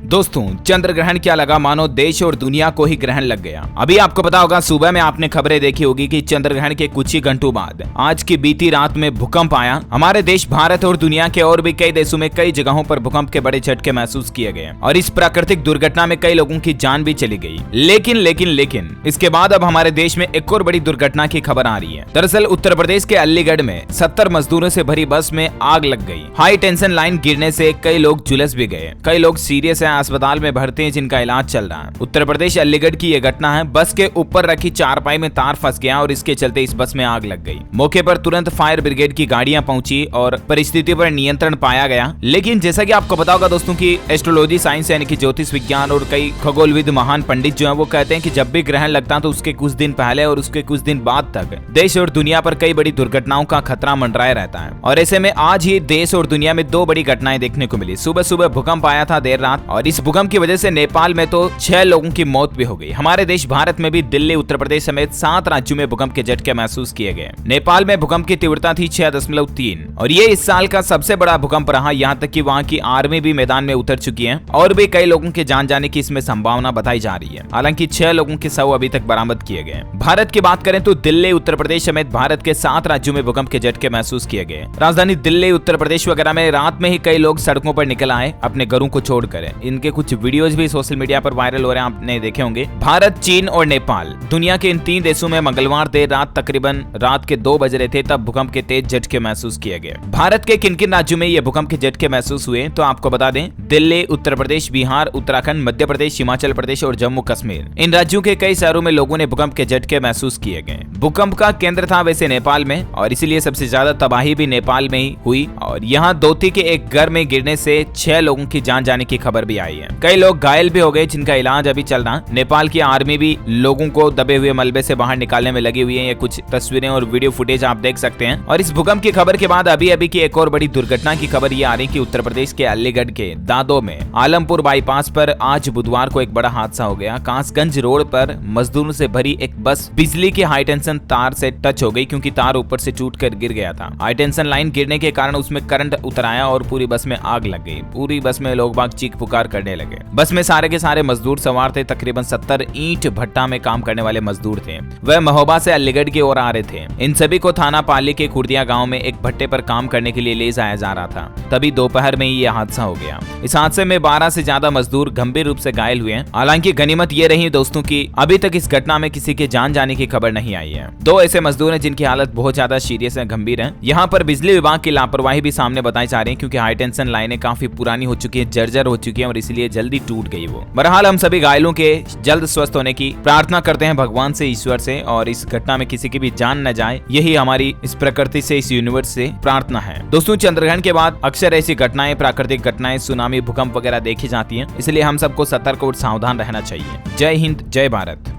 दोस्तों, चंद्र ग्रहण क्या लगा मानो देश और दुनिया को ही ग्रहण लग गया। अभी आपको पता होगा, सुबह में आपने खबरें देखी होगी कि चंद्र ग्रहण के कुछ ही घंटों बाद आज की बीती रात में भूकंप आया। हमारे देश भारत और दुनिया के और भी कई देशों में कई जगहों पर भूकंप के बड़े झटके महसूस किए गए और इस प्राकृतिक दुर्घटना में कई लोगों की जान भी चली गई। लेकिन इसके बाद अब हमारे देश में एक और बड़ी दुर्घटना की खबर आ रही है। दरअसल उत्तर प्रदेश के अलीगढ़ में 70 मजदूरों से भरी बस में आग लग गई। हाई टेंशन लाइन गिरने से कई लोग झुलस भी गए। कई लोग सीरियस है, अस्पताल में भर्ती हैं, जिनका इलाज चल रहा है। उत्तर प्रदेश अलीगढ़ की यह घटना है। बस के ऊपर रखी चारपाई में तार फंस गया और इसके चलते इस बस में आग लग गई। मौके पर तुरंत फायर ब्रिगेड की गाड़ियां पहुंची और परिस्थिति पर नियंत्रण पाया गया। लेकिन जैसा कि आपको पता होगा दोस्तों की एस्ट्रोलॉजी साइंस यानी कि ज्योतिष विज्ञान और कई खगोलविद महान पंडित जो है वो कहते हैं कि जब भी ग्रहण लगता है तो उसके कुछ दिन पहले और उसके कुछ दिन बाद तक देश और दुनिया पर कई बड़ी दुर्घटनाओं का खतरा मंडराए रहता है। और ऐसे में आज ही देश और दुनिया में दो बड़ी घटनाएं देखने को मिली। सुबह सुबह भूकंप आया था देर रात और इस भूकंप की वजह से नेपाल में तो 6 लोगों की मौत भी हो गई। हमारे देश भारत में भी दिल्ली, उत्तर प्रदेश समेत 7 राज्यों में भूकंप के झटके महसूस किए गए। नेपाल में भूकंप की तीव्रता थी 6.3 और ये इस साल का सबसे बड़ा भूकंप रहा। यहाँ तक कि वहाँ की आर्मी भी मैदान में उतर चुकी है और भी कई लोगों के जान जाने की इसमें संभावना बताई जा रही है। हालांकि 6 लोगों के शव अभी तक बरामद किए गए। भारत की बात करें तो दिल्ली, उत्तर प्रदेश समेत भारत के 7 राज्यों में भूकंप के झटके महसूस किए गए। राजधानी दिल्ली, उत्तर प्रदेश वगैरह में रात में ही कई लोग सड़कों पर निकल आए अपने घरों को छोड़कर। इनके कुछ वीडियोज भी सोशल मीडिया पर वायरल हो रहे हैं, आपने देखे होंगे। भारत, चीन और नेपाल, दुनिया के इन 3 देशों में मंगलवार देर रात तकरीबन रात के 2 बज रहे थे तब भूकंप के तेज झटके महसूस किए गए। भारत के किन किन राज्यों में ये भूकंप के झटके महसूस हुए तो आपको बता दें, दिल्ली, उत्तर प्रदेश, बिहार, उत्तराखंड, मध्य प्रदेश, हिमाचल प्रदेश और जम्मू कश्मीर। इन राज्यों के कई शहरों में लोगों ने भूकंप के झटके महसूस किए गए। भूकंप का केंद्र था वैसे नेपाल में और इसीलिए सबसे ज्यादा तबाही भी नेपाल में ही हुई और यहाँ दोती के एक घर में गिरने से 6 लोगों की जान जाने की खबर भी आई है। कई लोग घायल भी हो गए जिनका इलाज अभी चल रहा। नेपाल की आर्मी भी लोगों को दबे हुए मलबे से बाहर निकालने में लगी हुई है। ये कुछ तस्वीरें और वीडियो फुटेज आप देख सकते हैं। और इस भूकंप की खबर के बाद अभी की एक और बड़ी दुर्घटना की खबर ये आ रही कि उत्तर प्रदेश के अलीगढ़ के दादो में आलमपुर बाईपास पर आज बुधवार को एक बड़ा हादसा हो गया। कासगंज रोड पर मजदूरों से भरी एक बस बिजली के हाई टेंशन तार से टच हो गई क्योंकि तार ऊपर से टूट कर गिर गया था। हाई टेंशन लाइन गिरने के कारण उसमें करंट उतर आया और पूरी बस में आग लग गई। पूरी बस में लोग बाग चीख पुकार करने लगे। बस में सारे के सारे मजदूर सवार थे। तकरीबन 70 ईंट भट्टा में काम करने वाले मजदूर थे। वह महोबा से अलीगढ़ की ओर आ रहे थे। इन सभी को थाना पाली के खुर्दिया गांव में एक भट्टे पर काम करने के लिए ले जाया जा रहा था। तभी दोपहर में ही यह हादसा हो गया। इस हादसे में 12 से ज्यादा मजदूर गंभीर रूप से घायल हुए। हालांकि गनीमत ये रही दोस्तों की अभी तक इस घटना में किसी के जान जाने की खबर नहीं आई है। 2 ऐसे मजदूर हैं जिनकी हालत बहुत ज्यादा सीरियस है, गंभीर है। यहाँ पर बिजली विभाग की लापरवाही भी सामने बताई जा रही है क्योंकि हाई टेंशन लाइनें काफी पुरानी हो चुकी है, जर्जर हो चुकी है और इसलिए जल्दी टूट गई वो। बहरहाल हम सभी घायलों के जल्द स्वस्थ होने की प्रार्थना करते हैं भगवान से, ईश्वर से, और इस घटना में किसी की भी जान न जाए, यही हमारी इस प्रकृति से, इस यूनिवर्स से प्रार्थना है। दोस्तों, चंद्रग्रहण के बाद अक्सर ऐसी घटनाएं, प्राकृतिक घटनाएं, सुनामी, भूकंप वगैरह देखी जाती हैं, इसलिए हम सबको सतर्क और सावधान रहना चाहिए। जय हिंद, जय भारत।